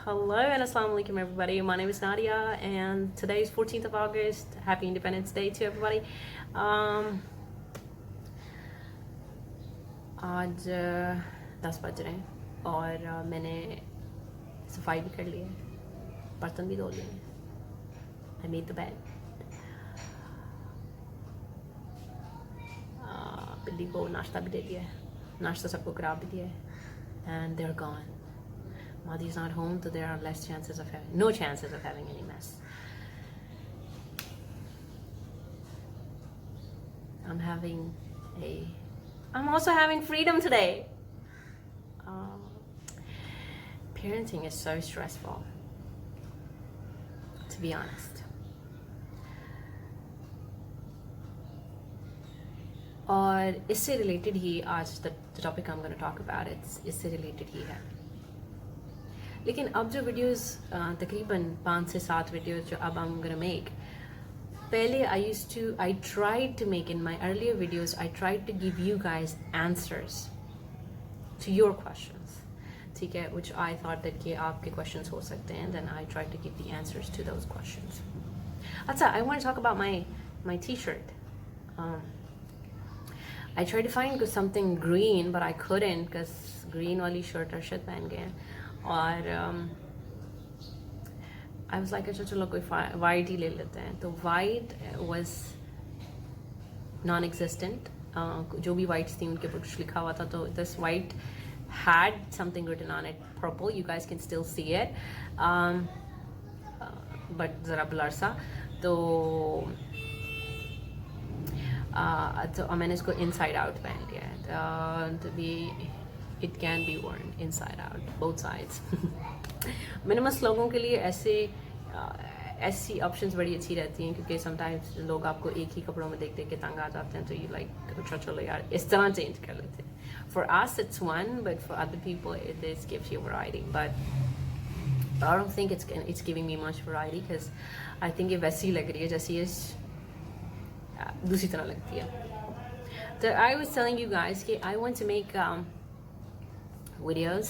Hello and assalamu alaikum everybody. My name is Nadia and today is 14th of August. Happy Independence Day to everybody. आज 10 बज रहे हैं और मैंने सफाई भी कर ली है, बर्तन भी धो लिए हैं. I made the bed. बिल्ली को नाश्ता भी दे दिया है, नाश्ता सबको करा भी दिया है. And they're gone. Madi's not home, so there are no chances of having any mess. I'm also having freedom today. Parenting is so stressful, to be honest. और इससे रिलेटेड ही आज the topic I am gonna talk about इससे related ही है. लेकिन अब जो videos तकरीबन 5 से 7 वीडियोस जो अब आई एम गोना मेक, पहले I tried to make in my earlier videos, I tried to give you guys answers to your questions, ठीक है, which I thought that कि आपके questions हो सकते हैं, then I tried to give the answers to those questions. अच्छा, I want to talk about my t-shirt. I tried to find something green but I couldn't because green वाली shirt Arshad पहन गए हैं. और I was like अच्छा चलो कोई white ही ले लेते हैं. तो वाइट was non-existent. जो भी वाइट्स थी उनके ऊपर कुछ लिखा हुआ था. तो this white had something written on it, purple. You guys can still see it, but ज़रा blur सा. तो मैंने इसको inside out पहन लिया है. To be it can be worn inside out, both sides. Minimalist लोगों के लिए ऐसी ऑप्शंस बड़ी अच्छी रहती हैं, क्योंकि समटाइम्स लोग आपको एक ही कपड़ों में देख देख के तंग आ जाते हैं. तो यू लाइक अच्छा चलो यार इस तरह चेंज कर लेते हैं. For us it's one, but for other people it gives you variety. But I don't think it's giving me much variety, because I think ये वैसी लग रही है जैसी ये दूसरी तरह लगती है. तो I was telling you guys कि I want to make videos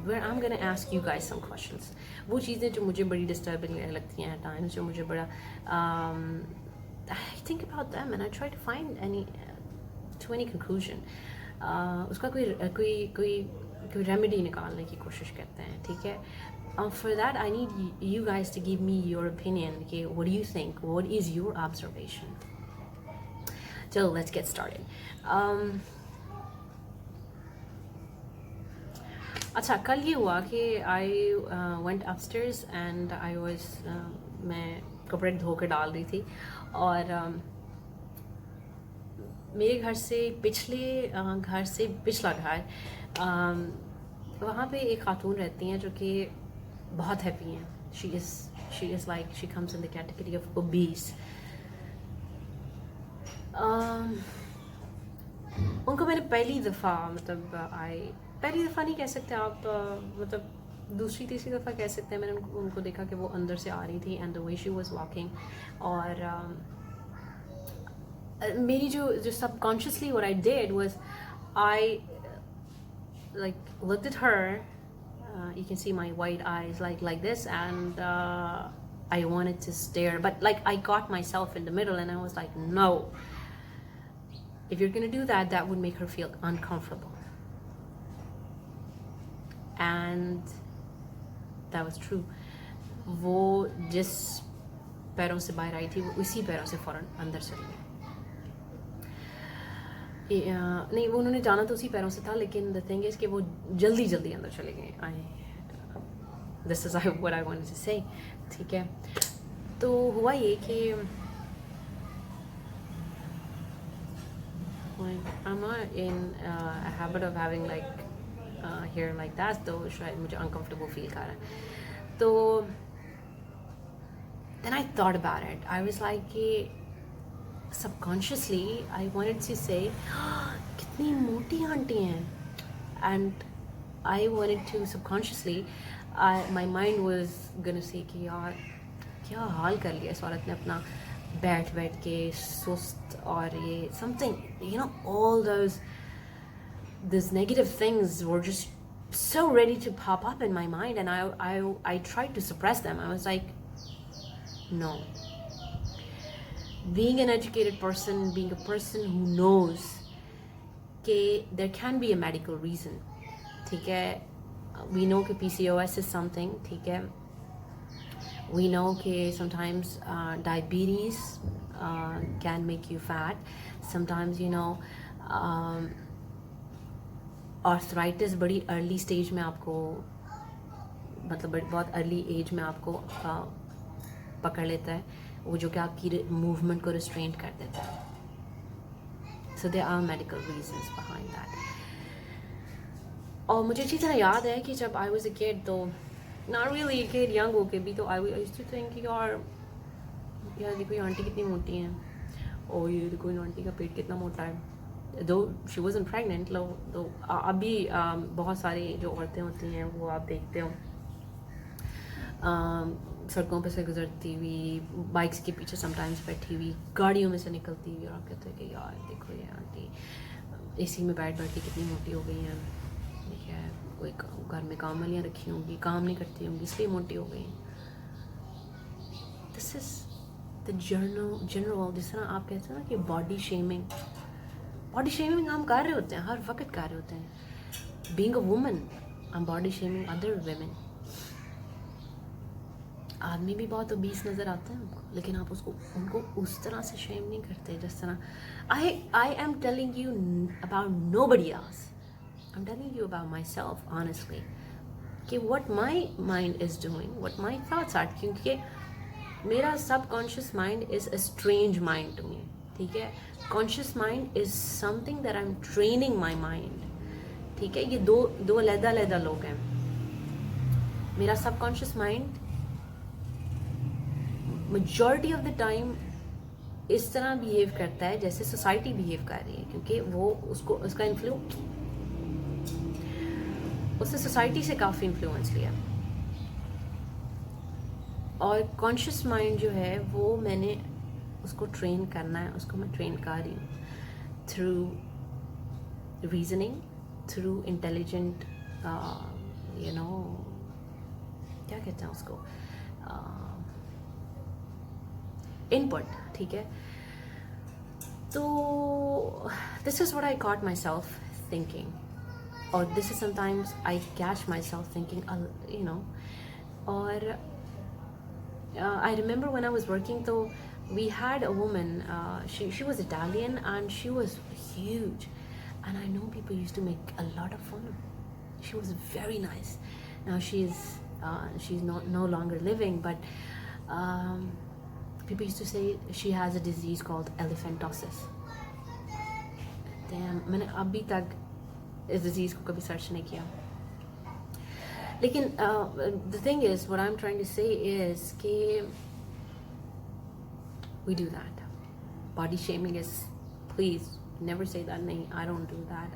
where I'm gonna ask you guys some questions. वो चीज़ें जो मुझे बड़ी disturbing लगती हैं at times, जो मुझे बड़ा I think about them and I try to find any conclusion. उसका कोई remedy निकालने की कोशिश करते हैं, ठीक है. For that I need you guys to give me your opinion. Okay, what do you think? What is your observation? So let's get started. अच्छा, कल ये हुआ कि I went upstairs and I was मैं कपड़े धो के डाल रही थी. और मेरे घर से पिछला घर, वहाँ पे एक खातून रहती हैं जो कि बहुत हैप्पी हैं. She is like she comes in the category of obese. उनको मैंने पहली दफ़ा नहीं कह सकते आप, मतलब दूसरी तीसरी दफ़ा कह सकते हैं. मैंने उनको देखा कि वो अंदर से आ रही थी and the way she was walking. और मेरी जो subconsciously what I did was I like looked at her, you can see my white eyes like this, and I wanted to stare, but like I got myself in the middle and I was like, no, if you're gonna do that, that would make her feel uncomfortable. And that was true. वो जिस पैरों से बाहर आई थी वो उसी पैरों से फ़ौरन अंदर चली गई. नहीं, वो उन्होंने जाना तो उसी पैरों से था, लेकिन द थिंग इज़ कि वो जल्दी अंदर चले गए. This is what I wanted to say, ठीक है. तो हुआ ये कि I'm not in a habit of having like hair like that, तो शायद मुझे uncomfortable feel कर रहा है. तो then I thought about it. I was like कि subconsciously I wanted to say कितनी मोटी आंटी हैं, and I wanted to subconsciously my mind was gonna say कि यार क्या हाल कर लिया इस औरत ने अपना, बैठ के सुस्त. और ये something, you know, all those negative things were just so ready to pop up in my mind, and I tried to suppress them. I was like, no. Being an educated person, being a person who knows that there can be a medical reason, ठीक है? We know that PCOS is something, ठीक है? We know that sometimes diabetes can make you fat. Sometimes, you know, arthritis बड़ी early stage में आपको, मतलब बहुत early as में आपको पकड़ लेता है, वो जो कि आपकी मूवमेंट को रिस्ट्रेंट कर देता है. So there are medical reasons behind that. और मुझे अच्छी तरह याद है कि जब आई वाज अ किड, तो not really a kid, young होके भी, तो आई यूज्ड टू थिंक यार देखो ये आंटी कितनी मोटी हैं, और ये देखो इन आंटी का पेट कितना मोटा है. दो शी वॉजन प्रेगनेंट, तो अभी बहुत सारी जो औरतें होती हैं वो आप देखते हो सड़कों पे से गुजरती हुई, बाइक्स के पीछे समटाइम्स बैठी हुई, गाड़ियों में से निकलती हुई, और आप कहते हैं कि यार देखो ये आंटी एसी में बैठ बैठ के कितनी मोटी हो गई हैं, ठीक है, कोई घर में काम वालियाँ रखी होंगी, काम नहीं करती होंगी, इसलिए मोटी हो गई. दिस इज़ द जनरल, जिस तरह आप कहते हैं ना कि बॉडी शेमिंग हम कर रहे होते हैं, हर वक्त कर रहे होते हैं. Being a woman, I am body shaming other women. आदमी भी बहुत ओबीस नज़र आते हैं हमको, लेकिन आप उनको उस तरह से शेम नहीं करते जिस तरह. I am telling you about nobody else, I am telling you about myself honestly, कि what my mind is doing, what my thoughts are. क्योंकि मेरा subconscious mind is a strange mind to me, ठीक है. Conscious mind is something that I am training my mind, ठीक है. ये दो अलग-अलग लोग हैं. मेरा subconscious mind majority of the time इस तरह बिहेव करता है जैसे सोसाइटी बिहेव कर रही है, क्योंकि वो उसका उसने सोसाइटी से काफ़ी इन्फ्लुएंस लिया. और कॉन्शियस माइंड जो है वो मैंने उसको ट्रेन करना है, उसको मैं ट्रेन कर रही हूँ through reasoning, through intelligent, you know, क्या कहते हैं उसको, इनपुट, ठीक है. तो this is what I caught myself thinking, और this is sometimes I catch myself thinking, you know. और I remember when I was working, though, we had a woman, she was Italian and she was huge, and I know people used to make a lot of fun of her. She was very nice. Now she's no longer living, but people used to say she has a disease called elephantosis. Damn, मैंने अभी तक इस disease को कभी search नहीं किया. लेकिन the thing is, what I'm trying to say is कि we do that. Body shaming is, please never say that. नहीं, I don't do that.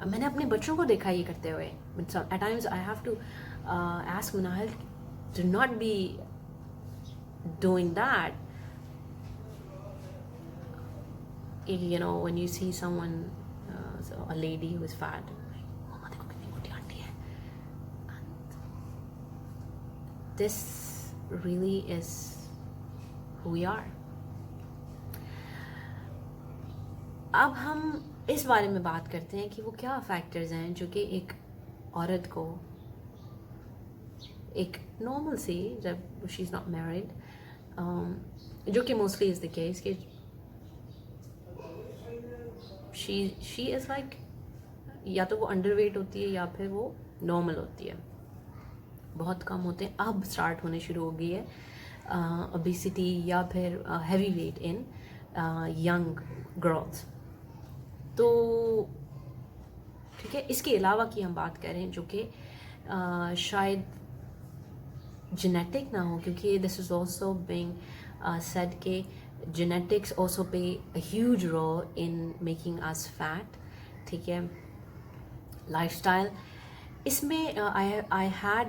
मैंने अपने बच्चों को देखा ये करते हुए. At times I have to ask Munahil to not be doing that. You know, when you see someone, a lady who is fat, this really is who we are. अब हम इस बारे में बात करते हैं कि वो क्या फैक्टर्स हैं जो कि एक औरत को, एक नॉर्मल सी, जब शी इज़ नॉट मैरिड, जो कि मोस्टली इज़ द केस, कि शी इज़ लाइक, या तो वो अंडरवेट होती है या फिर वो नॉर्मल होती है. बहुत कम होते हैं, अब स्टार्ट होने शुरू हो गई है ओबेसिटी या फिर हैवी वेट इन यंग गर्ल्स. तो ठीक है, इसके अलावा की हम बात करें जो कि शायद जेनेटिक ना हो, क्योंकि this is also being said के genetics also play a huge role in making us fat, ठीक है. Lifestyle, इसमें I had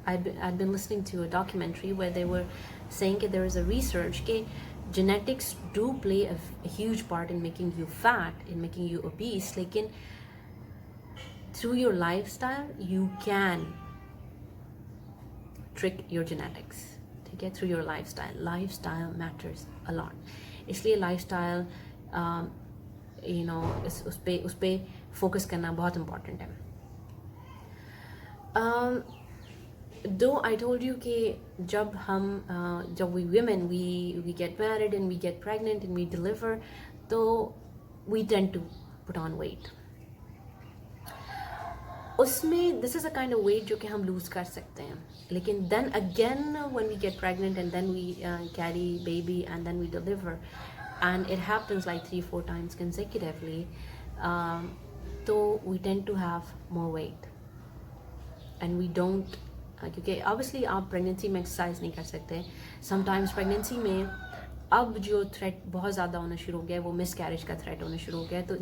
I'd been listening to a documentary where they were saying that there is a research कि genetics do play a huge part in making you fat, in making you obese, लेकिन through your lifestyle you can trick your genetics, ठीक है, through your lifestyle matters a lot, इसलिए lifestyle you know उस पे focus करना बहुत important है. Though I told you कि जब we women we get married and we get pregnant and we deliver, तो we tend to put on weight. उसमें this is a kind of weight जो कि हम lose कर सकते हैं, लेकिन then again when we get pregnant and then we carry baby and then we deliver and it happens like 3-4 times consecutively, so we tend to have more weight and we don't क्योंकि obviously आप pregnancy में exercise नहीं कर सकते. Sometimes pregnancy में अब जो threat बहुत ज़्यादा होना शुरू हो गया है वो मिसकैरेज का थ्रेट होना शुरू हो गया है, तो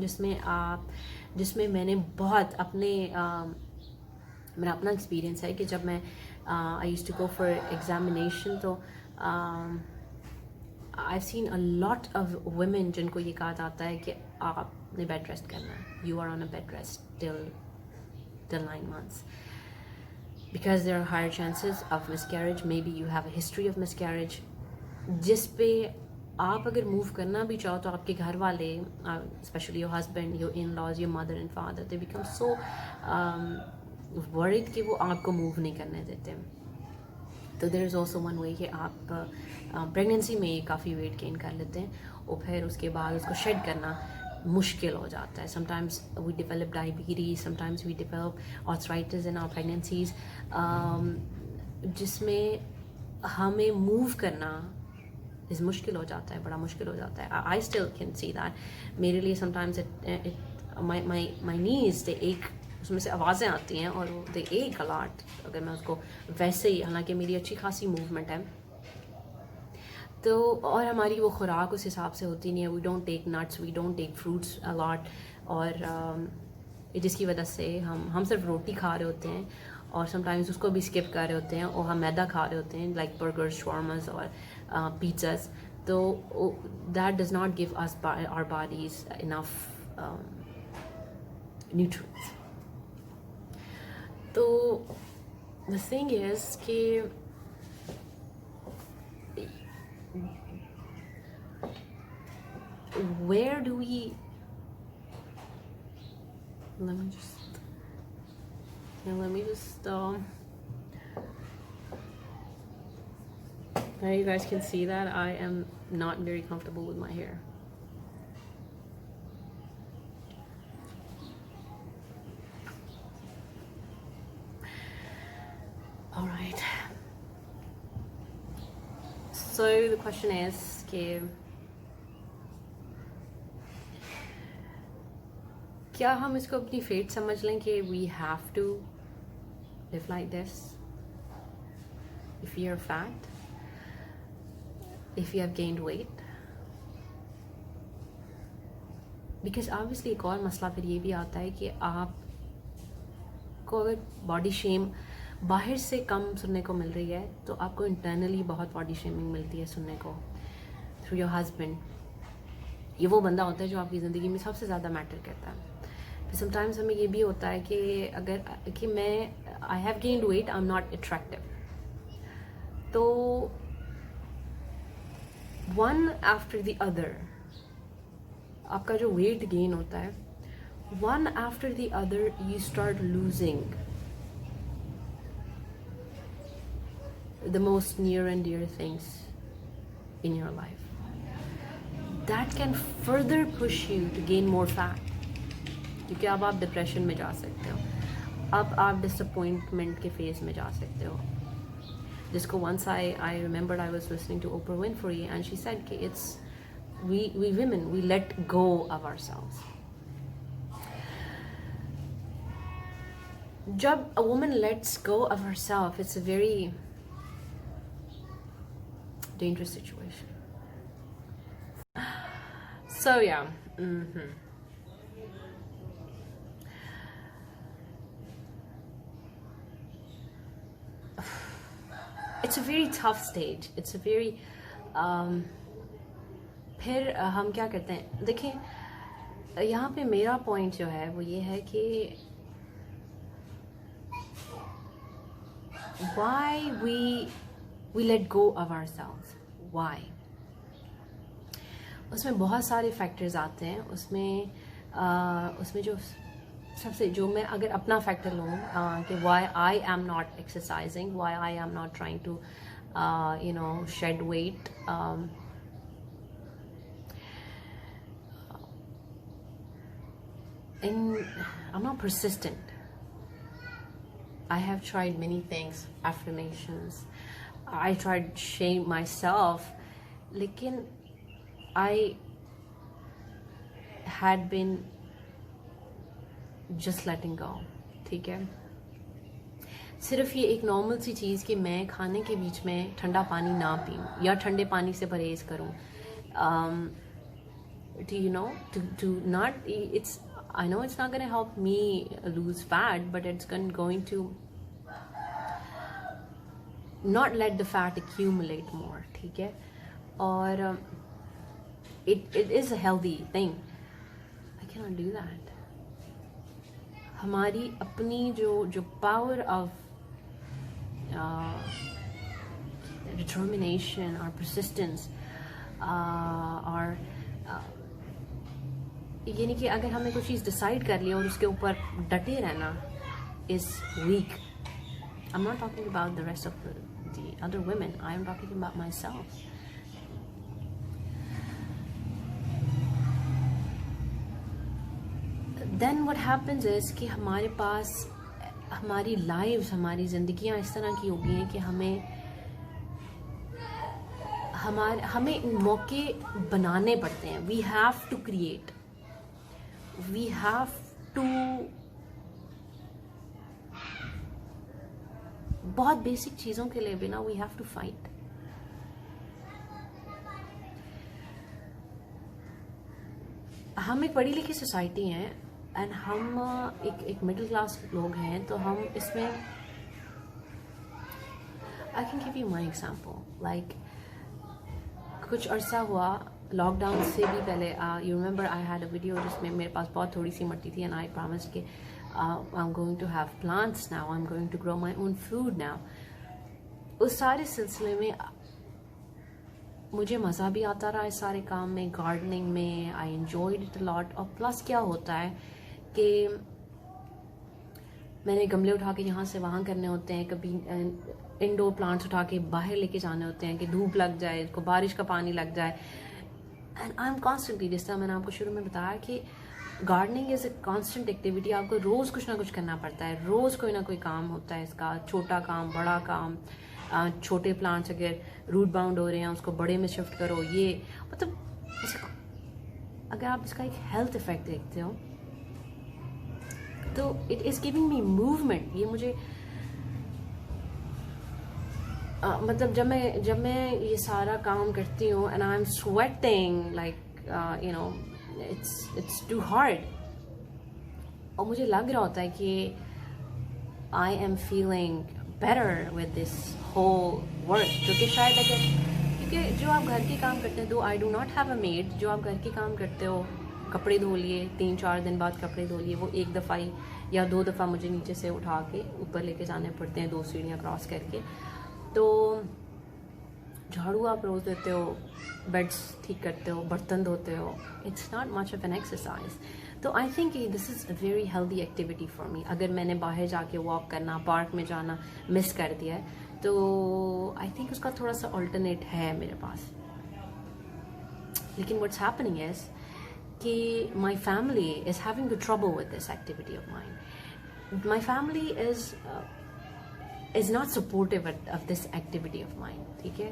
जिसमें मैंने बहुत मेरा अपना एक्सपीरियंस है कि जब मैं I used to go for examination, तो I have seen a lot of women जिनको ये कहा जाता है कि आपने बेड रेस्ट करना है, you are on a bed rest till 9 months because there are higher chances of miscarriage, maybe you have a history of miscarriage, जिस पे आप अगर मूव करना भी चाहो तो आपके घर वाले, specially your husband, your in laws, your mother and father, they become so worried कि वो आपको मूव नहीं करने देते. तो there is also one way कि आप प्रेगनेंसी में काफ़ी वेट गेन कर लेते हैं और फिर उसके बाद उसको शेड करना मुश्किल हो जाता है. Sometimes we develop diabetes, sometimes we develop arthritis in our pregnancies, जिसमें हमें मूव करना इस मुश्किल हो जाता है, बड़ा मुश्किल हो जाता है. I still can see that. मेरे लिए समटाइम्स माई नीज दे एक, उसमें से आवाज़ें आती हैं और दे एक अलॉट अगर मैं उसको वैसे ही, हालांकि मेरी अच्छी खासी मूवमेंट है, तो और हमारी वो खुराक उस हिसाब से होती नहीं है. We don't take nuts, we don't take fruits a lot, और जिसकी वजह से हम सिर्फ रोटी खा रहे होते हैं और समटाइम्स उसको भी स्किप कर रहे होते हैं और हम मैदा खा रहे होते हैं, लाइक बर्गर्स, शॉर्मास और pizzas. So that does not give us our bodies enough nutrients. So the thing is कि where do we, let me just now you guys can see that I am not very comfortable with my hair. All right. So the question is क्या हम इसको अपनी fate समझ लें कि we have to live like this if you're fat, if you have gained weight? Because obviously एक और मसला फिर ये भी आता है कि आपको अगर बॉडी शेम बाहर से कम सुनने को मिल रही है तो आपको इंटरनली बहुत बॉडी शेमिंग मिलती है सुनने को थ्रू योर हस्बैंड. ये वो बंदा होता है जो आपकी ज़िंदगी में सबसे ज़्यादा मैटर करता है. फिर समटाइम्स हमें ये भी होता है कि अगर कि मैं I have gained weight, I am not attractive, तो वन आफ्टर द अदर आपका जो वेट गेन होता है, one after the other you start losing the most near and dear things in your life. That can further push you to gain more fat, क्योंकि अब आप depression में जा सकते हो, अब आप डिसअपॉइंटमेंट के फेज में जा सकते हो. जिसको once I remembered I was listening to Oprah Winfrey and she said कि it's we women, we let go of ourselves. जब a woman lets go of herself, it's a very dangerous situation. So yeah. It's a very tough stage. It's a very फिर हम क्या करते हैं, देखिए यहाँ पे मेरा पॉइंट जो है वो ये है कि why we let go of ourselves, why? उसमें बहुत सारे फैक्टर्स आते हैं। उसमें जो सबसे, जो मैं अगर अपना फैक्टर लूँ कि why I am not exercising, why I am not trying to shed weight, and I'm not persistent. I have tried many things, affirmations, I tried shame myself, लेकिन I had been just letting go, ठीक है। सिर्फ ये एक normal सी चीज़ कि मैं खाने के बीच में ठंडा पानी ना पीऊँ या ठंडे पानी से परहेज़ करूँ, do you know, to not, it's, I know it's not going to help me lose fat, but it's going to not let the fat accumulate more, ठीक है। और it is a healthy thing. I cannot do that. हमारी अपनी जो power of determination or persistence और ये नहीं कि अगर हमने कोई चीज़ डिसाइड कर लिया और उसके ऊपर डटे रहना is weak. I'm not talking about the rest of the other women. I am talking about myself. Then what happens is कि हमारे पास हमारी lives, हमारी ज़िंदगियाँ इस तरह की हो गई हैं कि हमें मौके बनाने पड़ते हैं. We have to create. We have to बहुत बेसिक चीज़ों के लिए भी ना we have to fight. हम एक पढ़ी लिखी सोसाइटी हैं एंड हम एक मिडिल क्लास लोग हैं, तो हम इसमें I can give you my example. Like कुछ अरसा हुआ लॉकडाउन से भी पहले, you remember I had a video जिसमें मेरे पास बहुत थोड़ी सी मिट्टी थी एंड आई प्रॉमिस कि I am going to have plants now, I am going to grow my own food now. उस सारे सिलसिले में मुझे मज़ा भी आता रहा इस सारे काम में, गार्डनिंग में. I enjoyed it a lot. और प्लस क्या होता है कि मैंने गमले उठा के यहाँ से वहाँ करने होते हैं, कभी इंडोर प्लांट्स उठा के बाहर लेके जाने होते हैं कि धूप लग जाए, इसको बारिश का पानी लग जाए. एंड आई एम कॉन्स्टेंटली, जिस तरह मैंने आपको शुरू में बताया कि gardening is a constant activity. आपको रोज़ कुछ ना कुछ करना पड़ता है, रोज़ कोई ना कोई काम होता है इसका, छोटा काम, बड़ा काम. छोटे प्लांट्स अगर रूट बाउंड हो रहे हैं उसको बड़े में शिफ्ट करो. ये मतलब अगर आप इसका एक हेल्थ इफेक्ट देखते हो तो it is giving me movement. ये मुझे मतलब जब मैं ये सारा काम करती हूँ and I am sweating like you know it's too hard, और मुझे लग रहा होता है कि I am feeling better with this whole work. क्योंकि शायद क्योंकि जो आप घर के काम करते हैं, दो I do not have a made, जो आप घर के काम करते हो, कपड़े धो लिए, 3-4 दिन बाद कपड़े धो लिए, वो एक दफ़ा ही या 2 दफ़ा मुझे नीचे से उठा के ऊपर लेके जाने पड़ते हैं, 2 सीढ़ियाँ क्रॉस करके. तो झाड़ू आप रोज़ देते हो, बेड्स ठीक करते हो, बर्तन धोते हो. It's not much of an exercise. तो I think this is a very healthy activity for me. अगर मैंने बाहर जाके वॉक करना, पार्क में जाना मिस कर दिया है तो आई थिंक उसका थोड़ा सा ऑल्टरनेट है मेरे पास. लेकिन व्हाट्स हैपनिंग इज़ कि my family is having the trouble with this activity of mine. My family is not supportive of this activity of mine. ठीक है,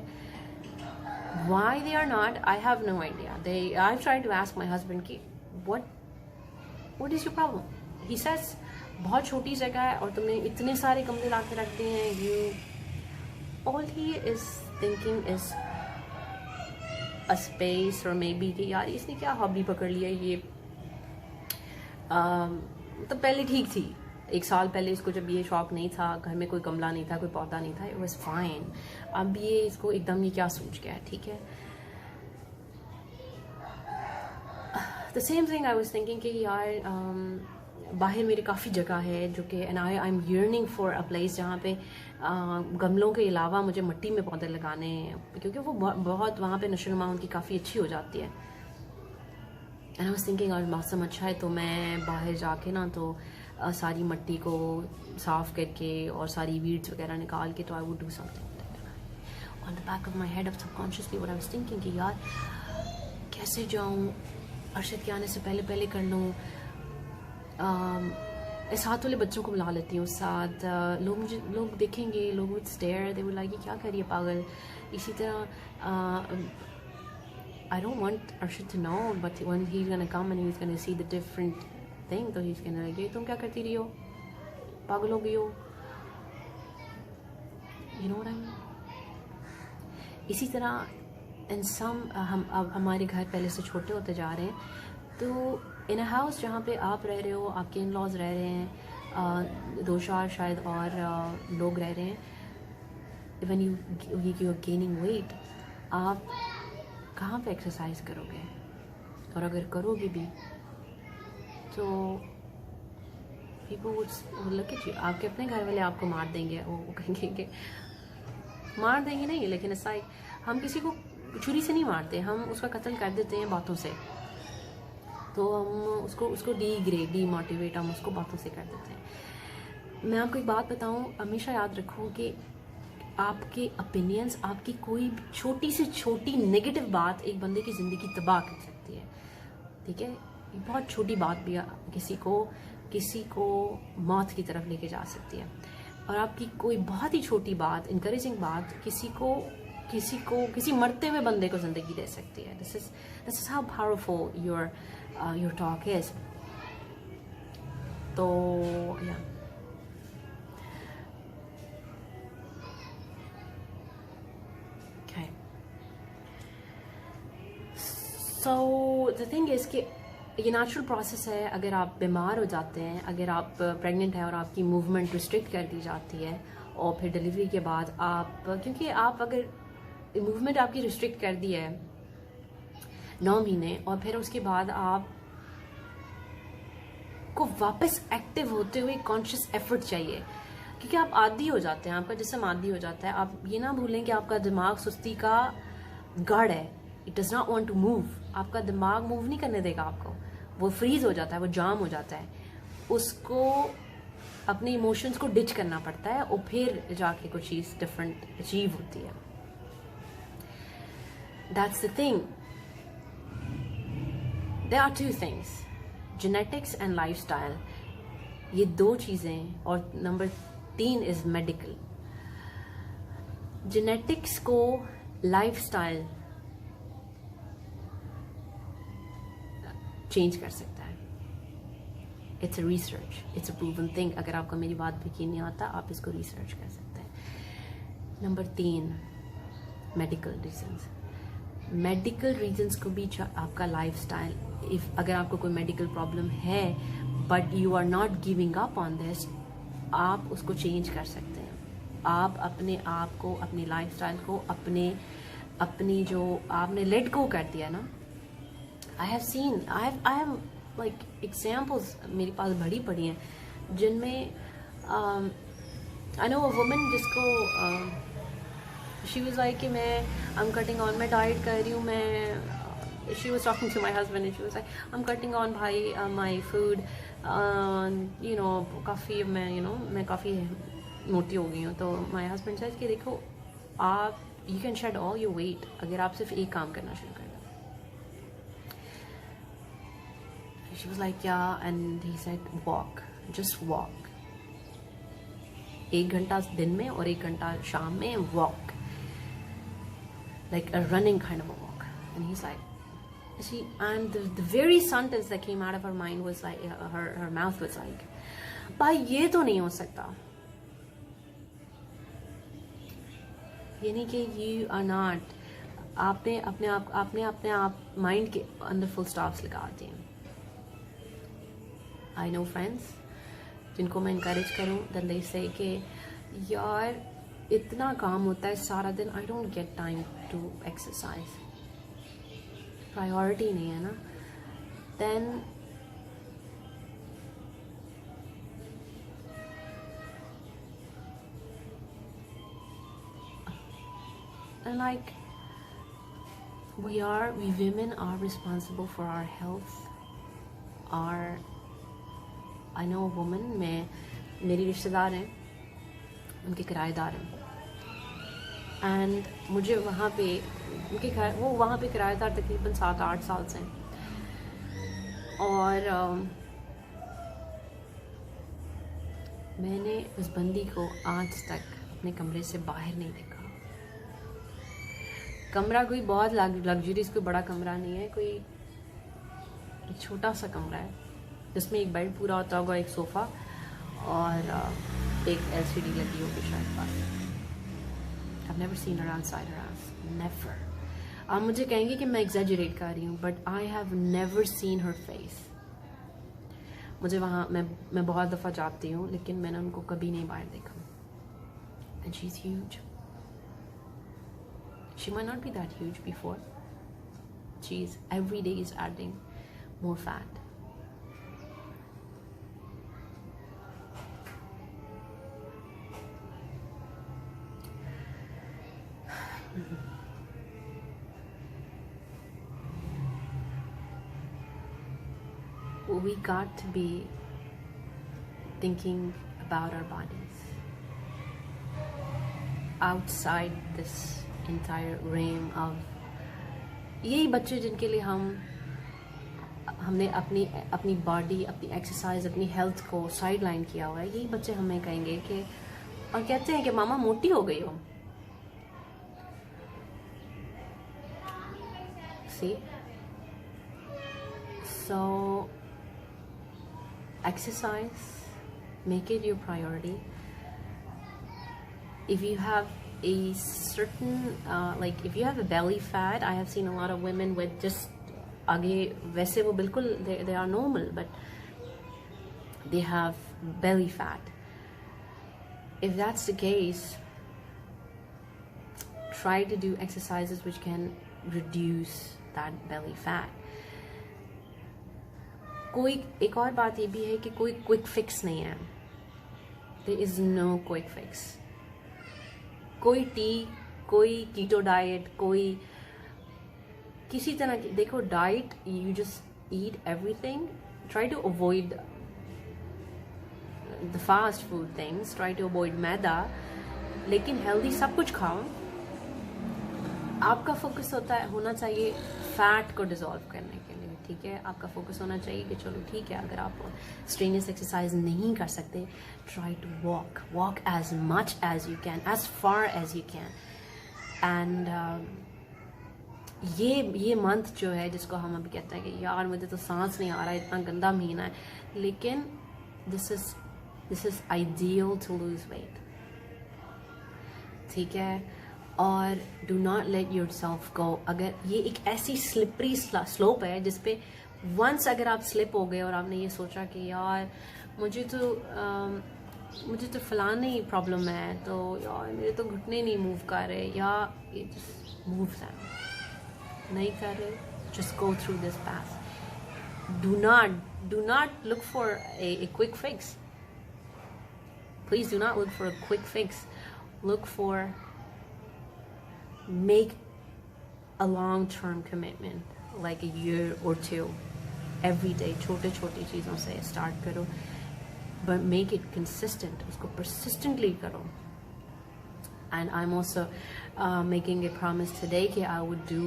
why they are not, I have no idea. I've tried to ask my husband कि what is your problem? He says बहुत छोटी जगह है और तुमने इतने सारे गमले ला के रख दिए हैं. All he is thinking is a space or maybe कि यार इसने क्या हॉबी पकड़ लिया ये. तो पहले ठीक थी, 1 साल पहले इसको जब ये शौक नहीं था, घर में कोई गमला नहीं था, कोई पौधा नहीं था, इट वॉज फाइन. अब ये इसको एकदम ये क्या सोच गया है. ठीक है, the same thing I was thinking कि यार बाहर मेरी काफ़ी जगह है जो कि and I M yearning for a place जहाँ पे गमलों के अलावा मुझे मिट्टी में पौधे लगाने हैं, क्योंकि वो बहुत वहाँ पे नशोनुमा उनकी काफ़ी अच्छी हो जाती है। एंड आई वाज थिंकिंग आज मौसम अच्छा है तो मैं बाहर जाके ना तो सारी मिट्टी को साफ़ करके और सारी वीड्स वगैरह निकाल के तो I would do something on the back of my head of subconsciously what I was thinking कि यार कैसे जाऊँ, अरशद के आने से पहले पहले कर लूँ। साथ वाले बच्चों को बुला लेती हूँ साथ, लोग देखेंगे, लोग would stare, they would like ये क्या कर रही है पागल। इसी तरह I don't want Arshad to know, but when he's gonna come and he's gonna see the different thing, तो he's gonna like, तुम क्या करती रही हो, पागल हो गई हो, you know what I mean? इसी तरह in some हम अब हमारे घर पहले से छोटे होते जा रहे हैं, तो इन अ हाउस जहाँ पे आप रह रहे हो, आपके इन लॉज रह रहे हैं, 2-4 शायद और लोग रह रहे हैं, when you are gaining weight, आप कहाँ पे एक्सरसाइज करोगे, और अगर करोगे भी तो people would look at you, आपके अपने घर वाले आपको मार देंगे, वो कहेंगे कि मार देंगे नहीं, लेकिन ऐसा हम किसी को छुरी से नहीं मारते, हम उसका कत्ल कर देते हैं बातों से, तो हम उसको डीमोटिवेट हम उसको बातों से कर देते हैं। मैं आपको एक बात बताऊं, हमेशा याद रखो कि आपके ओपिनियंस, आपकी कोई छोटी से छोटी नेगेटिव बात एक बंदे की ज़िंदगी तबाह कर सकती है, ठीक है। बहुत छोटी बात भी किसी को मौत की तरफ लेके जा सकती है, और आपकी कोई बहुत ही छोटी बात, इनकरेजिंग बात किसी मरते हुए बंदे को ज़िंदगी दे सकती है। This is how powerful your talk is. तो या सो द थिंग इज़ कि ये नेचुरल प्रोसेस है। अगर आप बीमार हो जाते हैं, अगर आप प्रेग्नेंट हैं और आपकी मूवमेंट रिस्ट्रिक्ट कर दी जाती है, और फिर डिलीवरी के बाद क्योंकि आप अगर मूवमेंट आपकी रिस्ट्रिक्ट कर दी है 9 महीने, और फिर उसके बाद आप को वापस एक्टिव होते हुए कॉन्शियस एफर्ट चाहिए, क्योंकि आप आदी हो जाते हैं, आपका जिस्म आदी हो जाता है। आप ये ना भूलें कि आपका दिमाग सुस्ती का गढ़ है, it does not want to move. आपका दिमाग मूव नहीं करने देगा आपको, वो फ्रीज हो जाता है, वो जाम हो जाता है, उसको अपने इमोशंस को डिच करना पड़ता है, और फिर जाके कुछ चीज़ डिफरेंट अचीव होती है। That's the thing. There are 2 things, genetics and lifestyle, ये 2 चीज़ें, और नंबर 3 इज मेडिकल। जेनेटिक्स को लाइफस्टाइल चेंज कर सकता है। It's a research, it's a proven thing. अगर आपको मेरी बात भी यकीन नहीं आता, आप इसको रिसर्च कर सकते हैं। Number 3, medical reasons. Medical reasons को भी आपका लाइफस्टाइल, इफ अगर आपको कोई मेडिकल प्रॉब्लम है but you are not giving up on this, आप उसको चेंज कर सकते हैं। आप अपने आप को, अपनी लाइफस्टाइल को, अपनी जो आपने लेट गो कर दिया ना, I have like examples मेरे पास बड़ी पड़ी हैं, जिनमें I know a woman जिसको she was like कि I'm cutting on, मैं डाइट कर रही हूँ, she was talking to my husband and she was like I'm cutting on भाई my food, you know काफ़ी मैं काफ़ी मोटी हो गई हूँ। तो my husband says कि देखो आप you can shed all your weight अगर आप सिर्फ एक काम करना शुरू कर। She was like yeah, and he said walk, just walk, 1 घंटा दिन में और 1 घंटा शाम में, walk like a running kind of a walk. And he's like and the very sentence that came out of her mind was like her mouth was like भाई ये तो नहीं हो सकता, यानी कि you are not, आपने अपने आप माइंड के अंदर फुल स्टॉप्स लगा दिए। आई नो फ्रेंड्स जिनको मैं इनकरेज करूँ दैन दे से कि यार इतना काम होता है सारा दिन, I don't get time to exercise, priority नहीं है ना। then and like we women are responsible for our health. Our I know a woman, मैं मेरी रिश्तेदार हैं, उनके किराएदार हैं, एंड मुझे वहाँ पे उनके घर, वो वहाँ पे किराएदार तकरीबन 7-8 साल से हैं, और मैंने उस बंदी को आज तक अपने कमरे से बाहर नहीं देखा। कमरा कोई बहुत लग्जरीज, कोई बड़ा कमरा नहीं है, कोई एक छोटा सा कमरा है जिसमें एक बेड पूरा होता होगा, एक सोफ़ा और एक LCD लगी होगी शायद पास। I've never seen her outside her house, never. आप मुझे कहेंगे कि मैं एग्जैजरेट कर रही हूँ, but I have never seen her face. मुझे वहाँ मैं बहुत दफ़ा जाती हूँ, लेकिन मैंने उनको कभी नहीं बाहर देखा। And she's huge. She might not be that huge before. She's every day is adding more fat. We got to be thinking about our bodies outside this entire realm of यही बच्चे जिनके लिए हमने अपनी बॉडी, अपनी exercise, अपनी health को side line किया हुआ है, यही बच्चे हमें कहेंगे कि और कहते हैं कि मामा मोटी हो गई हो। See? So exercise, make it your priority. If you have a certain like if you have a belly fat, I have seen a lot of women with just आगे वैसे वो बिल्कुल they are normal, but they have belly fat. If that's the case, try to do exercises which can reduce that belly fat. कोई एक और बात ये भी है कि कोई क्विक फिक्स नहीं है। There is no quick fix. कोई कोई कीटो डाइट, कोई किसी तरह की, देखो diet, you just eat everything, try to avoid the fast food things, try to avoid maida, लेकिन हेल्दी सब कुछ खाओ। आपका फोकस होना चाहिए फैट को डिसॉल्व करने के लिए, ठीक है। आपका फोकस होना चाहिए कि चलो ठीक है, अगर आप स्ट्रेनियस एक्सरसाइज नहीं कर सकते, try to walk as much as you can, as far as you can. And ये मंथ जो है, जिसको हम अभी कहते हैं कि यार मुझे तो सांस नहीं आ रहा है, इतना गंदा महीना है, लेकिन this is ideal to lose weight, ठीक है। और do not let yourself go. अगर ये एक ऐसी स्लिपरी स्लोप है जिसपे वंस अगर आप स्लिप हो गए और आपने ये सोचा कि यार मुझे तो फलानी प्रॉब्लम है, तो यार मेरे तो घुटने नहीं मूव कर रहे, या ये जस्ट मूव नहीं कर रहे, just go through this path. Do not look for a quick fix. Please do not look for a quick fix. Make a long-term commitment, like a year or two, every day. छोटे चीज़ों से start करो, but make it consistent. उसको persistently करो. And I'm also making a promise today that I would do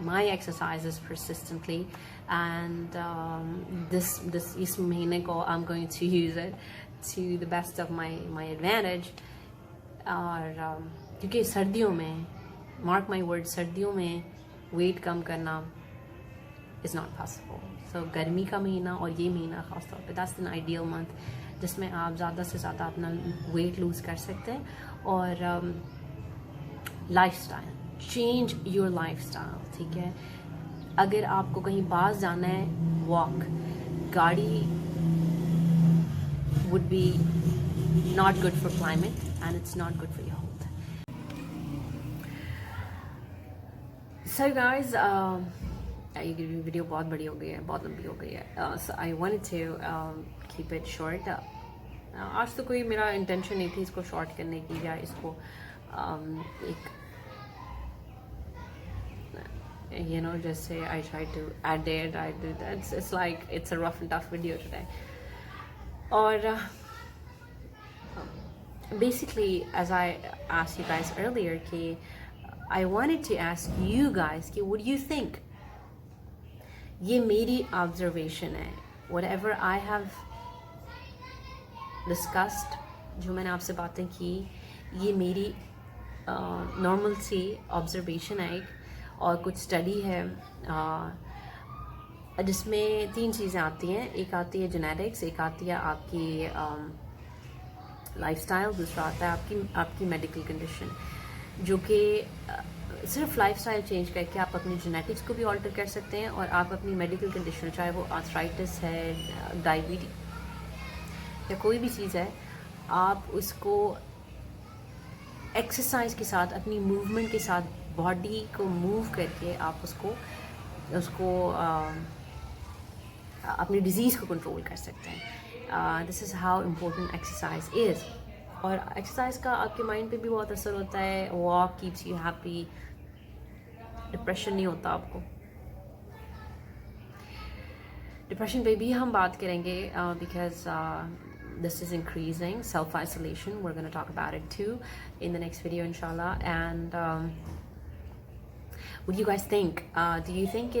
my exercises persistently, and this महीने को I'm going to use it to the best of my advantage. और क्योंकि सर्दियों में, mark my word, सर्दियों में weight कम करना is not possible. So गर्मी का महीना और ये महीना खास तौर पे, that's an ideal month जिसमें आप ज़्यादा से ज़्यादा अपना वेट लूज़ कर सकते हैं। और लाइफस्टाइल, चेंज योर लाइफस्टाइल, ठीक है। अगर आपको कहीं बाहर जाना है, वॉक, गाड़ी would be not good for climate and it's not good for your health. So guys, ये वीडियो बहुत बड़ी हो गई है, बहुत लंबी हो गई है. So I wanted to keep it short. आज तो कोई मेरा इंटेंशन नहीं थी इसको शॉर्ट करने की या इसको एक just say I try to add it, I do that. It's like it's a rough and tough video today. Or basically, as I asked you guys earlier, I wanted to ask you guys, what do you think? ये मेरी observation है. Whatever I have discussed, जो मैंने आपसे बातें की, ये मेरी नॉर्मल सी ऑब्जर्वेशन है एक, और कुछ स्टडी है जिसमें 3 चीज़ें आती हैं. एक आती है जेनेटिक्स, एक आती है आपकी लाइफस्टाइल, दूसरा आता है आपकी मेडिकल कंडीशन, जो कि सिर्फ लाइफस्टाइल चेंज करके आप अपनी जेनेटिक्स को भी ऑल्टर कर सकते हैं, और आप अपनी मेडिकल कंडीशन, चाहे वो आर्थराइटिस है, डायबिटीज या कोई भी चीज़ है, आप उसको एक्सरसाइज के साथ, अपनी मूवमेंट के साथ, बॉडी को मूव करके आप उसको अपनी डिजीज़ को कंट्रोल कर सकते हैं. This is how important exercise is. और एक्सरसाइज का आपके माइंड पे भी बहुत असर होता है. Walk keeps you happy, depression नहीं होता आपको. डिप्रेशन पे भी हम बात करेंगे because this is increasing. Self-isolation, we're going to talk about it too in the next video inshallah. And what do you guys think? Do you think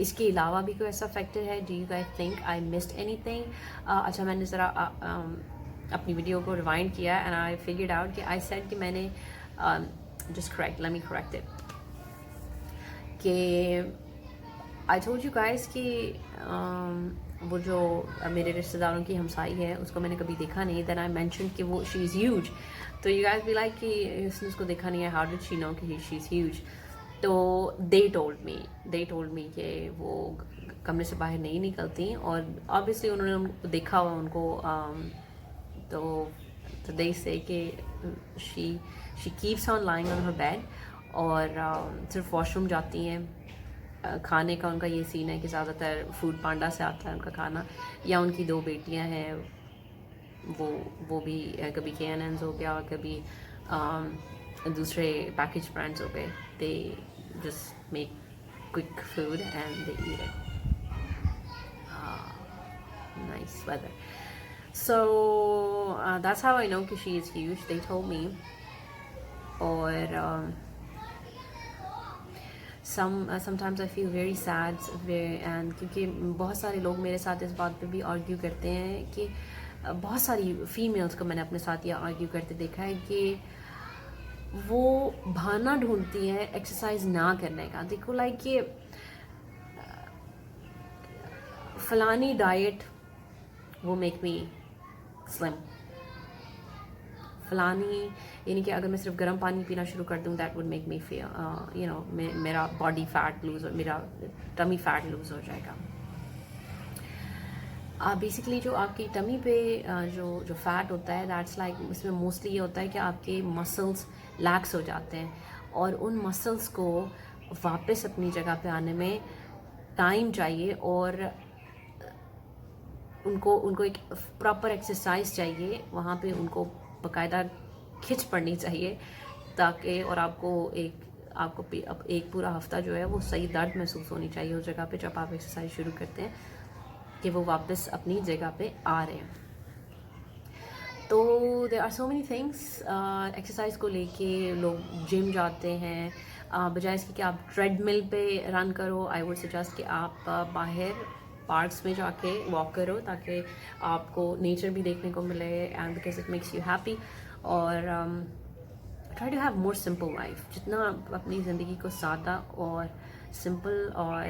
इसके अलावा भी कोई ऐसा factor है? Do you guys think I missed anything? अच्छा, मैंने ज़रा अपनी वीडियो को रिवाइंड किया and I figured out कि I said कि मैंने let me correct it, कि I told you guys कि वो जो मेरे रिश्तेदारों की हमसाई है उसको मैंने कभी देखा नहीं. देन आई मेंशन कि वो शी इज़ ह्यूज. तो यू गाइस बी लाइक कि इसने उसको देखा नहीं है, हाउ डिड शी नो कि शी इज़ ह्यूज. तो दे टोल्ड मी कि वो कमरे से बाहर नहीं निकलती, और ऑब्वियसली उन्होंने उनको देखा हुआ उनको. तो दे से कि she keeps on lying on her bed, और सिर्फ वॉशरूम जाती हैं. खाने का उनका ये सीन है कि ज़्यादातर फूड पांडा से आता है उनका खाना, या उनकी 2 बेटियां हैं, वो भी कभी KNNs हो गया और कभी दूसरे पैकेज ब्रांड्स हो गए. They just make quick food and they eat it. Nice weather. So that's how I know कि she is huge. They told me. और sometimes I feel very sad and क्योंकि बहुत सारे लोग मेरे साथ इस बात पे भी आर्ग्यू करते हैं कि बहुत सारी फीमेल्स को मैंने अपने साथ ये आर्ग्यू करते देखा है कि वो बहाना ढूंढती है एक्सरसाइज ना करने का. देखो लाइक कि फलानी डाइट वो मेक मी स्लिम, फलानी यानी कि अगर मैं सिर्फ गर्म पानी पीना शुरू कर दूँ that would make me feel मेरा बॉडी फैट लूज़, मेरा टमी फैट लूज़ हो जाएगा. बेसिकली जो आपकी टमी पे जो फैट होता है दैट्स लाइक इसमें मोस्टली ये होता है कि आपके मसल्स लैक्स हो जाते हैं, और उन मसल्स को वापस अपनी जगह पे आने में टाइम चाहिए, और उनको एक प्रॉपर एक्सरसाइज चाहिए. वहाँ पे उनको बाकायदा खिंच पड़नी चाहिए ताकि, और आपको एक पूरा हफ्ता जो है वो सही दर्द महसूस होनी चाहिए उस जगह पे जब आप एक्सरसाइज शुरू करते हैं कि वो वापस अपनी जगह पे आ रहे हैं. तो there are so many things exercise को लेके. लोग जिम जाते हैं, बजाय इसके कि आप ट्रेडमिल पे रन करो, आई वुड सजेस्ट कि आप बाहर पार्क्स में जाके वॉक करो ताकि आपको नेचर भी देखने को मिले, and because it makes you happy. और try to have more simple life. जितना आप अपनी ज़िंदगी को सादा और सिंपल और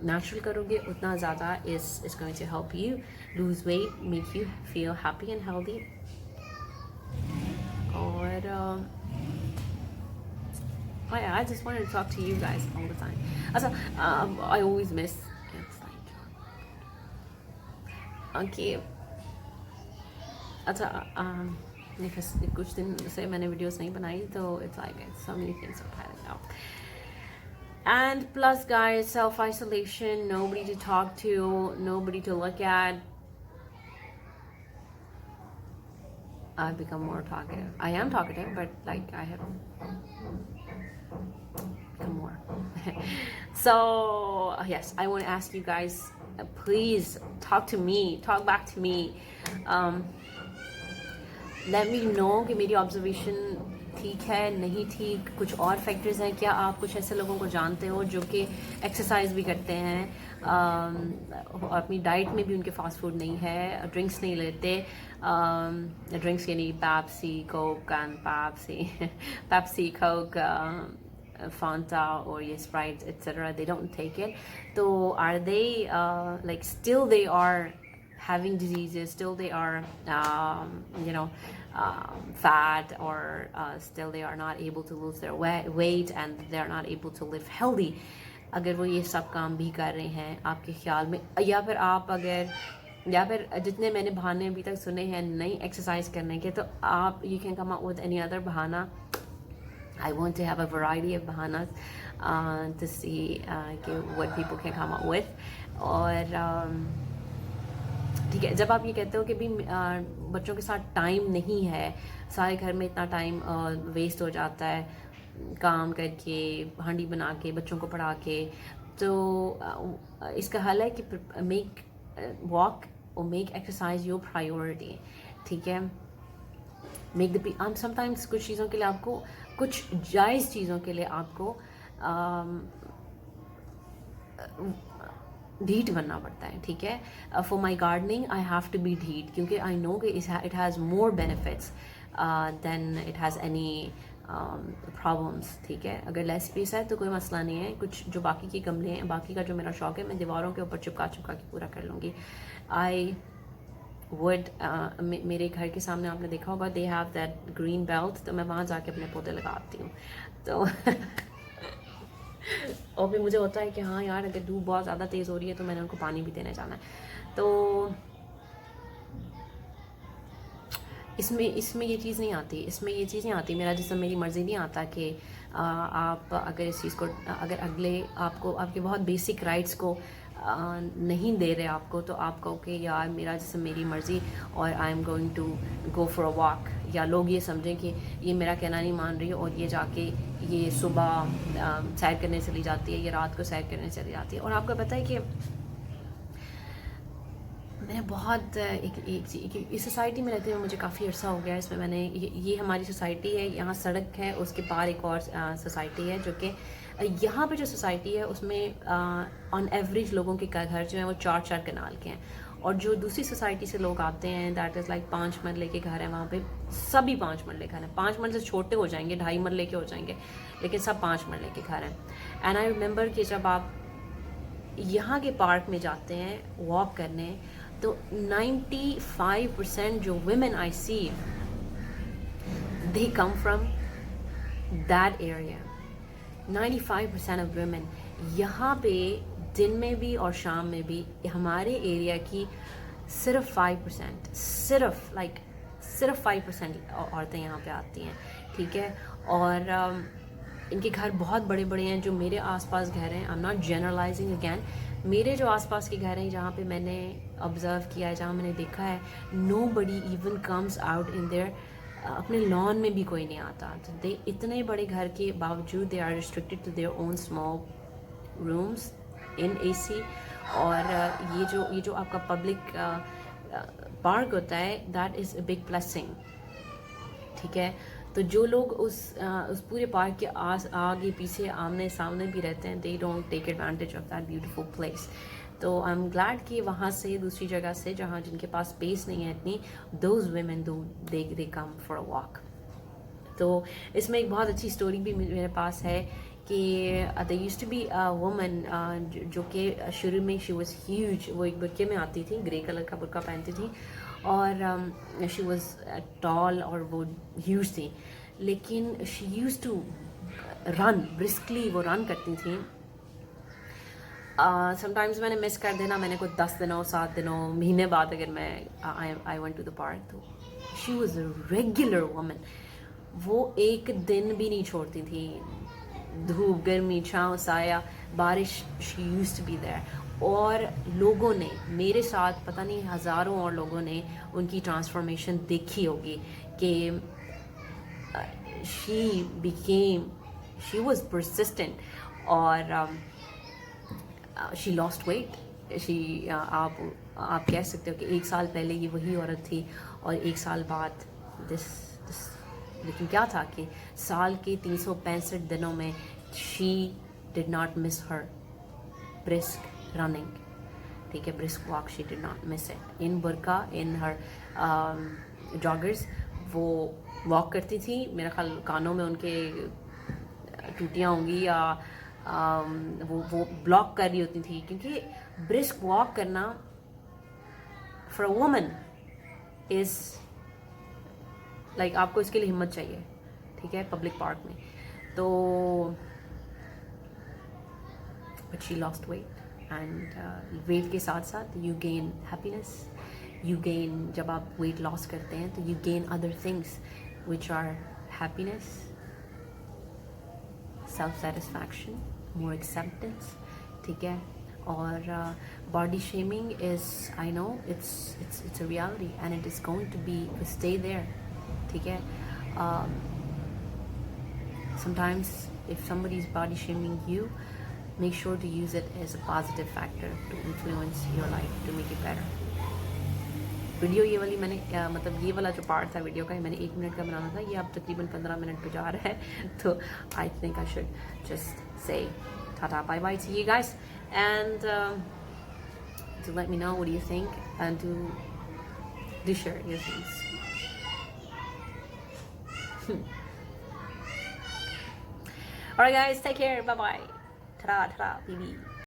नेचुरल करोगे उतना ज़्यादा is going to help you lose weight, make you feel happy and healthy. और I just wanted to talk to you guys all the time. Also, I always miss. It's like, okay. अच्छा, कुछ दिन से मैंने videos नहीं बनाई तो it's like so many things are piling up. And plus, guys, self-isolation, nobody to talk to, nobody to look at. I've become more talkative. I am talkative, but like I have become more. So yes, I want to ask you guys, please talk to me, talk back to me. Let me know कि मेरी observation ठीक है नहीं ठीक, कुछ और factors हैं क्या? आप कुछ ऐसे लोगों को जानते हो जो कि एक्सरसाइज भी करते हैं, अपनी डाइट में भी उनके फास्ट फूड नहीं है, ड्रिंक्स नहीं लेते, ड्रिंक्स यानी Pepsi Coke and Pepsi Coke, Fanta or ये Sprite etc. They don't take it. So are they like still they are having diseases, still they are fat, or still they are not able to lose their weight and they are not able to live healthy? अगर वो ये सब काम भी कर रहे हैं आपके ख्याल में, या फिर आप अगर, या फिर जितने मैंने बहाने अभी तक सुने हैं नहीं एक्सरसाइज करने के, तो आप you can come up with any other बहाना. I want to have a variety of bahanas to see what people can come up with. और ठीक है, जब आप ये कहते हो कि भी बच्चों के साथ टाइम नहीं है, सारे घर में इतना टाइम वेस्ट हो जाता है काम करके, हांडी बना के, बच्चों को पढ़ा के, तो इसका हल है कि मेक वॉक और मेक एक्सरसाइज योर प्रायोरिटी. ठीक है, मेक द समटाइम्स कुछ चीज़ों के लिए आपको, कुछ जायज़ चीज़ों के लिए आपको ढीठ बनना पड़ता है. ठीक है, for my gardening I have to be ढीठ, क्योंकि आई नो कि it has more benefits than it has any problems. ठीक है, अगर लेस स्पेस है तो कोई मसला नहीं है, कुछ जो बाकी की गमले हैं, बाकी का जो मेरा शौक है, मैं दीवारों के ऊपर चिपका के पूरा कर लूँगी. आई वुड मेरे घर के सामने आपने देखा होगा they have that green belt, तो मैं वहाँ जाके अपने पौधे लगाती हूँ. तो और फिर मुझे होता है कि हाँ यार, अगर धूप बहुत ज़्यादा तेज़ हो रही है तो मैंने उनको पानी भी देने जाना है. तो इसमें ये चीज़ नहीं आती, मेरा जिसम मेरी मर्ज़ी नहीं आता कि आप अगर इस चीज़ को, अगर अगले आपको आपके बहुत बेसिक राइट्स को नहीं दे रहे आपको, तो आप कहो कि यार मेरा जिसम मेरी मर्ज़ी और I am going to go for a walk, या लोग ये समझें कि ये मेरा कहना नहीं मान रही है और ये जाके ये सुबह सैर करने चली जाती है, ये रात को सैर करने चली जाती है. और आपको पता है कि मैंने बहुत इस सोसाइटी में रहते हुए मुझे काफ़ी अर्सा हो गया. इसमें मैंने ये हमारी सोसाइटी है, यहाँ सड़क है, उसके पार एक और सोसाइटी है, जो कि यहाँ पे जो सोसाइटी है उसमें ऑन एवरेज लोगों के घर जो हैं वो 4 कनाल के हैं, और जो दूसरी सोसाइटी से लोग आते हैं दैट इज़ लाइक 5 मरले के घर हैं, वहाँ पे सभी 5 मरले घर हैं. 5 मरले से छोटे हो जाएंगे, 2.5 मरले के हो जाएंगे, लेकिन सब 5 मरले के घर हैं. एंड आई रिमेंबर कि जब आप यहाँ के पार्क में जाते हैं वॉक करने, तो 95% जो women I see, they come from that area. 95% of women यहाँ पे दिन में भी और शाम में भी हमारे एरिया की सिर्फ 5%, सिर्फ 5% औरतें यहाँ पे आती हैं. ठीक है, और इनके घर बहुत बड़े बड़े हैं. जो मेरे आसपास घर हैं, I am not generalising again, मेरे जो आसपास के घर हैं जहाँ पे मैंने ऑब्ज़र्व किया है, जहाँ मैंने देखा है, nobody even comes out in there, अपने लॉन में भी कोई नहीं आता. तो दे इतने बड़े घर के बावजूद they are restricted to their own small rooms in AC. और ये जो आपका पब्लिक पार्क होता है, that is a big blessing. ठीक है, तो जो लोग उस पूरे पार्क के आगे पीछे आमने सामने भी रहते हैं, they don't take advantage of that beautiful place. तो आई एम ग्लैड कि वहाँ से, दूसरी जगह से जहाँ जिनके पास स्पेस नहीं है इतनी, those women they come for a walk. तो इसमें एक बहुत अच्छी स्टोरी भी मेरे पास है कि there used to be a woman जो कि शुरू में शी वाज ह्यूज. वो एक बुरके में आती थी, ग्रे कलर का बुरका पहनती थी, और शी वाज टॉल और वो ह्यूज थी, लेकिन she used to run briskly, वो रन करती थी. समटाइम्स मैंने मिस कर देना, मैंने कोई 10 दिनों 7 दिनों महीने बाद अगर मैं I went to the park, तो she was a regular woman. वो एक दिन भी नहीं छोड़ती थी धूप गर्मी छाँव साया बारिश, she used to be there. और लोगों ने मेरे साथ, पता नहीं हज़ारों और लोगों ने उनकी ट्रांसफॉर्मेशन देखी होगी कि शी वॉज परसिस्टेंट और शी लॉस्ट वेट। आप कह सकते हो कि 1 साल पहले ये वही औरत थी और 1 साल बाद दिस। लेकिन क्या था कि साल के 365 दिनों में she did not miss her brisk running, ठीक है, brisk walk, she did not miss it. In बुरका, इन हर जॉगर्स वो वॉक करती थी। मेरा ख्याल कानों में उनके टूटियाँ होंगी या वो ब्लॉक कर रही होती थी, क्योंकि ब्रिस्क वॉक करना for a woman is like आपको इसके लिए हिम्मत चाहिए, ठीक है, पब्लिक पार्क में। तो but she lost weight and weight के साथ साथ you gain happiness, you gain, जब आप वेट लॉस करते हैं तो you gain other things which are happiness, self satisfaction, more acceptance, ठीक है। और body shaming is, I know it's a reality and it is going to be stay there, ठीक है। Sometimes if somebody is body shaming you, make sure to use it as a positive factor to influence your life, to make it better. Video ये वाली मैंने मतलब ये वाला जो part था वीडियो का, मैंने 1 मिनट का बनाना था, ये अब तकरीबन 15 मिनट पे जा रहा है। तो I think I should just say tata bye bye to you guys and to let me know what you think and do share your things. Alright guys, take care, bye bye. Ta-da, ta-da, baby.